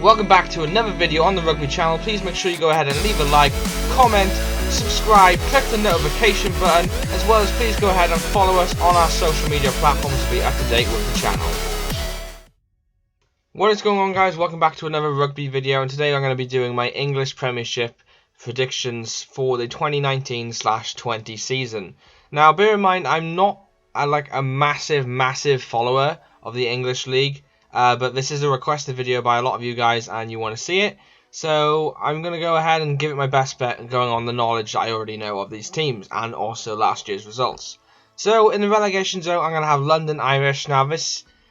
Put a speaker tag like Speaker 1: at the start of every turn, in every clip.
Speaker 1: Welcome back to another video on the Rygbi channel. Please make sure you go ahead and leave a like, comment, subscribe, click the notification button, as well as please go ahead and follow us on our social media platforms to be up to date with the channel. What is going on, guys? Welcome back to another Rygbi video, and today I'm going to be doing my English Premiership predictions for the 2019/20 season. Now, bear in mind, I'm not a massive follower of the English League. But this is a requested video by a lot of you guys and you want to see it. So I'm going to go ahead and give it my best bet going on the knowledge that I already know of these teams and also last year's results. So in the relegation zone, I'm going to have London Irish. Now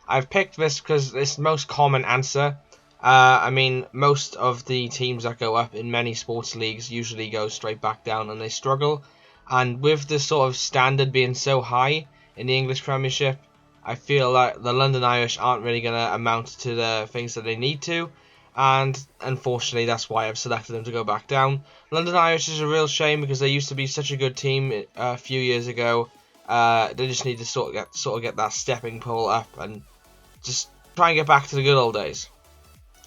Speaker 1: I've picked this because it's the most common answer. I mean, most of the teams that go up in many sports leagues usually go straight back down and they struggle. And with the sort of standard being so high in the English Premiership, I feel like the London Irish aren't really going to amount to the things that they need to, and unfortunately that's why I've selected them to go back down. London Irish is a real shame because they used to be such a good team a few years ago. They just need to sort of get that stepping pole up and just try and get back to the good old days.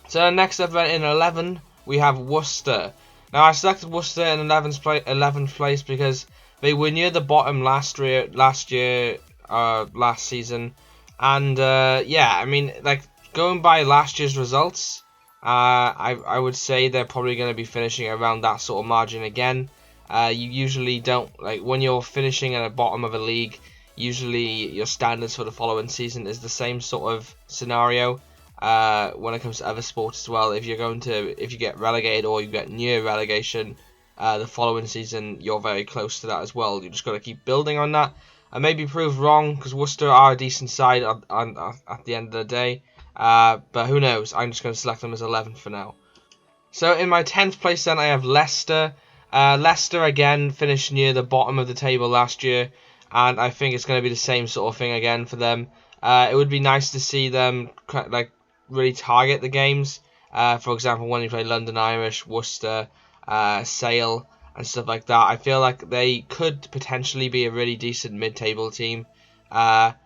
Speaker 1: So next up in 11 we have Worcester. Now I selected Worcester in 11th place because they were near the bottom last season, and yeah, I mean, like, going by last year's results, I would say they're probably going to be finishing around that sort of margin again. You usually don't, like, when you're finishing at the bottom of a league, usually your standards for the following season is the same sort of scenario. When it comes to other sports as well, if you get relegated or you get near relegation, the following season you're very close to that as well. You just got to keep building on that. I may be proved wrong because Worcester are a decent side at the end of the day, but who knows? I'm just going to select them as 11th for now. So in my 10th place then I have Leicester. Leicester again finished near the bottom of the table last year, and I think it's going to be the same sort of thing again for them. It would be nice to see them really target the games. For example, when you play London Irish, Worcester, Sale, and stuff like that. I feel like they could potentially be a really decent mid-table team, but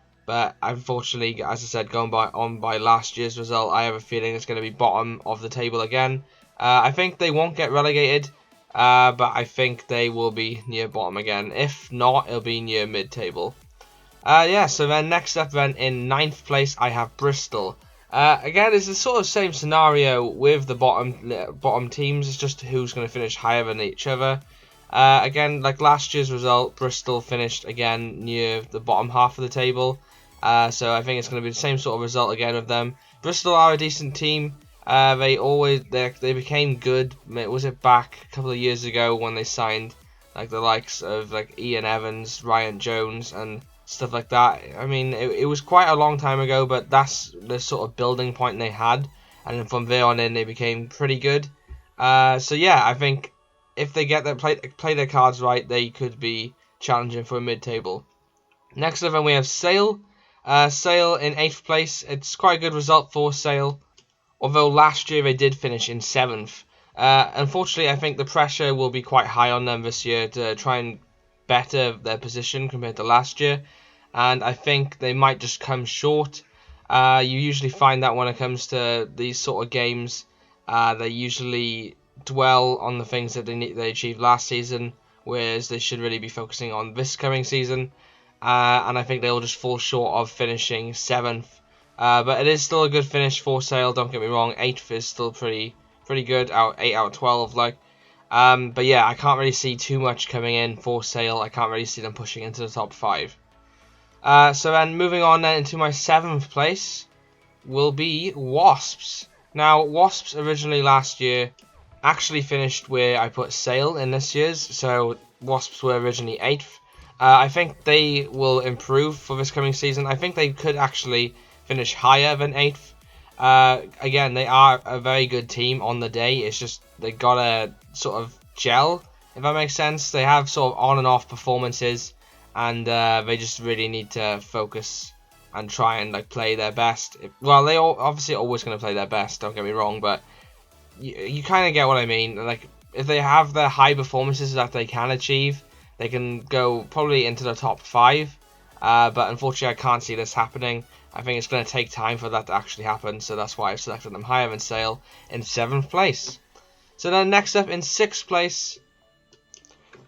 Speaker 1: unfortunately, as I said, going by last year's result, I have a feeling it's going to be bottom of the table again. I think they won't get relegated, but I think they will be near bottom again. If not, it'll be near mid-table. Yeah, so then next up then in 9th place I have Bristol. Again, it's the sort of same scenario with the bottom teams. It's just who's going to finish higher than each other. Again, like last year's result, Bristol finished again near the bottom half of the table. So I think it's going to be the same sort of result again with them. Bristol are a decent team. They became good. Was it back a couple of years ago when they signed like the likes of like Ian Evans, Ryan Jones, and stuff like that. I mean, it was quite a long time ago, but that's the sort of building point they had, and then from there on in they became pretty good. So yeah, I think if they get play their cards right, they could be challenging for a mid-table. Next up, we have Sale. Sale in 8th place. It's quite a good result for Sale, although last year they did finish in 7th. Unfortunately, I think the pressure will be quite high on them this year to try and better their position compared to last year, and I think they might just come short. You usually find that when it comes to these sort of games, they usually dwell on the things that they achieved last season, whereas they should really be focusing on this coming season, and I think they'll just fall short of finishing 7th. But it is still a good finish for Sale, don't get me wrong. 8th is still pretty good, 8 out of 12 like. But yeah, I can't really see too much coming in for Sale. I can't really see them pushing into the top 5. So then moving on then into my 7th place will be Wasps. Now, Wasps originally last year actually finished where I put Sale in this year's, so Wasps were originally 8th. I think they will improve for this coming season. I think they could actually finish higher than 8th. Again, they are a very good team on the day. It's just they gotta sort of gel, if that makes sense. They have sort of on and off performances, and they just really need to focus and try and like play their best. Well, they obviously always going to play their best, don't get me wrong, but you kind of get what I mean. Like, if they have the high performances that they can achieve, they can go probably into the top 5. But unfortunately, I can't see this happening. I think it's going to take time for that to actually happen, so that's why I've selected them higher than Sale in 7th place. So then next up in 6th place,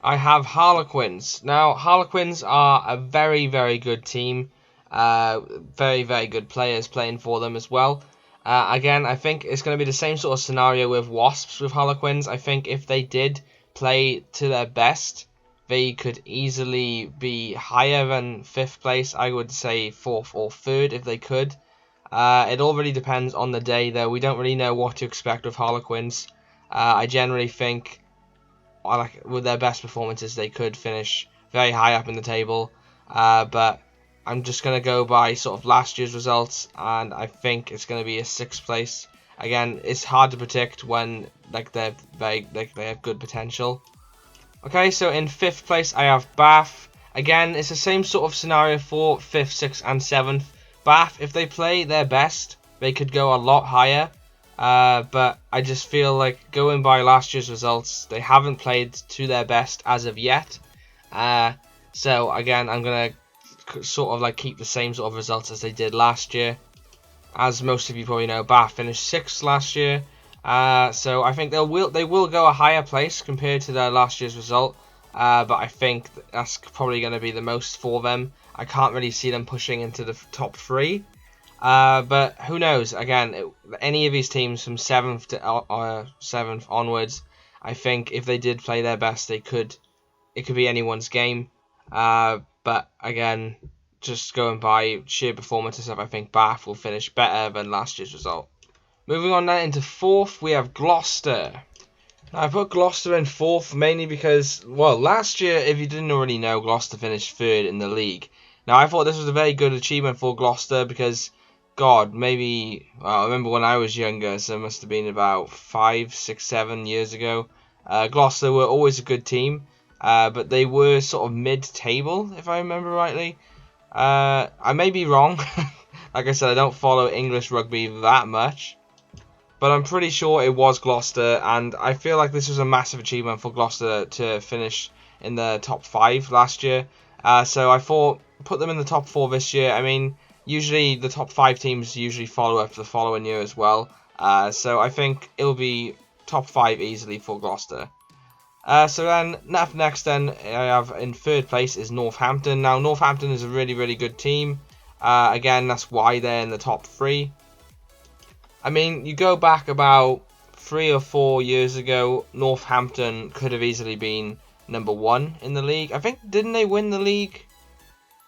Speaker 1: I have Harlequins. Now, Harlequins are a very, very good team. Very, very good players playing for them as well. Again, I think it's going to be the same sort of scenario with Wasps with Harlequins. I think if they did play to their best, they could easily be higher than 5th place. I would say 4th or 3rd if they could. It all really depends on the day, though. We don't really know what to expect with Harlequins. I generally think with their best performances, they could finish very high up in the table. But I'm just going to go by sort of last year's results, and I think it's going to be a 6th place. Again, it's hard to predict when they have good potential. Okay, so in 5th place I have Bath. Again, it's the same sort of scenario for 5th, 6th, and 7th. Bath, if they play their best, they could go a lot higher. But I just feel like going by last year's results, they haven't played to their best as of yet. So again, I'm going to sort of like keep the same sort of results as they did last year. As most of you probably know, Bath finished 6th last year. So I think they will go a higher place compared to their last year's result. But I think that's probably going to be the most for them. I can't really see them pushing into the top 3. But who knows? Again, any of these teams from 7th to 7th onwards, I think if they did play their best, it could be anyone's game. But again, just going by sheer performance and stuff, I think Bath will finish better than last year's result. Moving on now into 4th, we have Gloucester. Now, I put Gloucester in 4th mainly because, well, last year, if you didn't already know, Gloucester finished 3rd in the league. Now, I thought this was a very good achievement for Gloucester because, God, maybe, I remember when I was younger, so it must have been about 5, 6, 7 years ago. Gloucester were always a good team, but they were sort of mid-table, if I remember rightly. I may be wrong. Like I said, I don't follow English rugby that much. But I'm pretty sure it was Gloucester, and I feel like this was a massive achievement for Gloucester to finish in the top 5 last year. So I thought, put them in the top 4 this year. I mean, usually the top 5 teams usually follow up the following year as well. So I think it'll be top 5 easily for Gloucester. So then, next then, I have in 3rd place is Northampton. Now, Northampton is a really, really good team. Again, that's why they're in the top 3. I mean, you go back about 3 or 4 years ago, Northampton could have easily been number 1 in the league. I think, didn't they win the league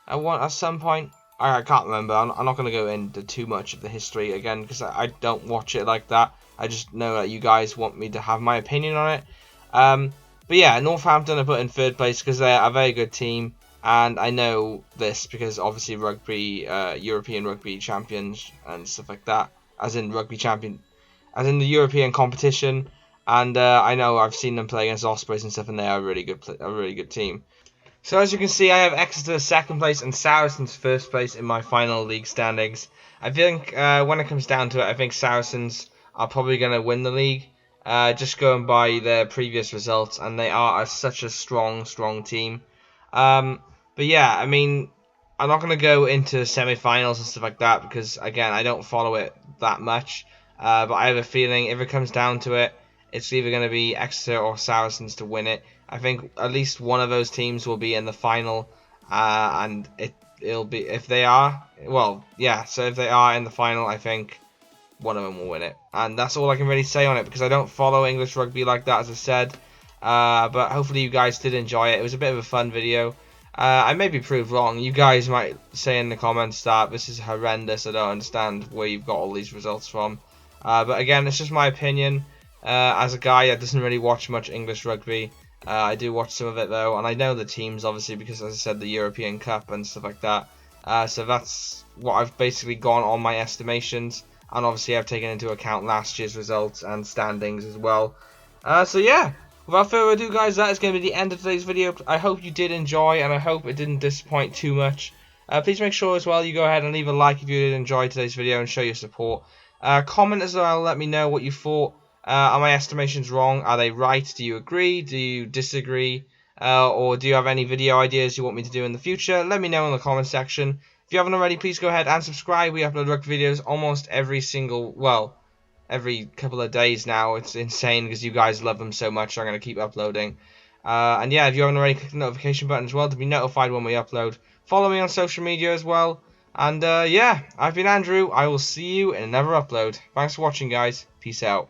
Speaker 1: at some point? I can't remember. I'm not going to go into too much of the history again because I don't watch it like that. I just know that you guys want me to have my opinion on it. But yeah, Northampton I put in 3rd place because they're a very good team. And I know this because obviously rugby, European rugby champions and stuff like that. As in rugby champion, as in the European competition, and I know I've seen them play against Ospreys and stuff, and they are a really good team. So as you can see, I have Exeter 2nd place and Saracens 1st place in my final league standings. I think when it comes down to it, I think Saracens are probably going to win the league, just going by their previous results, and they are such a strong team. But yeah, I mean, I'm not going to go into semi-finals and stuff like that because, again, I don't follow it that much. But I have a feeling if it comes down to it, it's either going to be Exeter or Saracens to win it. I think at least one of those teams will be in the final. And it'll be, if they are, well, yeah, so if they are in the final, I think one of them will win it. And that's all I can really say on it because I don't follow English rugby like that, as I said. But hopefully you guys did enjoy it. It was a bit of a fun video. I may be proved wrong. You guys might say in the comments that this is horrendous. I don't understand where you've got all these results from. But again, it's just my opinion. As a guy that doesn't really watch much English rugby, I do watch some of it though, and I know the teams obviously because, as I said, the European Cup and stuff like that. So that's what I've basically gone on my estimations, and obviously I've taken into account last year's results and standings as well. So yeah. Without further ado, guys, that is going to be the end of today's video. I hope you did enjoy, and I hope it didn't disappoint too much. Please make sure as well you go ahead and leave a like if you did enjoy today's video and show your support. Comment as well, let me know what you thought. Are my estimations wrong? Are they right? Do you agree? Do you disagree? Or do you have any video ideas you want me to do in the future? Let me know in the comment section. If you haven't already, please go ahead and subscribe. We upload rugby videos almost every couple of days now. It's insane because you guys love them so much. So I'm going to keep uploading. And yeah, if you haven't already, click the notification button as well to be notified when we upload. Follow me on social media as well. And yeah, I've been Andrew. I will see you in another upload. Thanks for watching, guys. Peace out.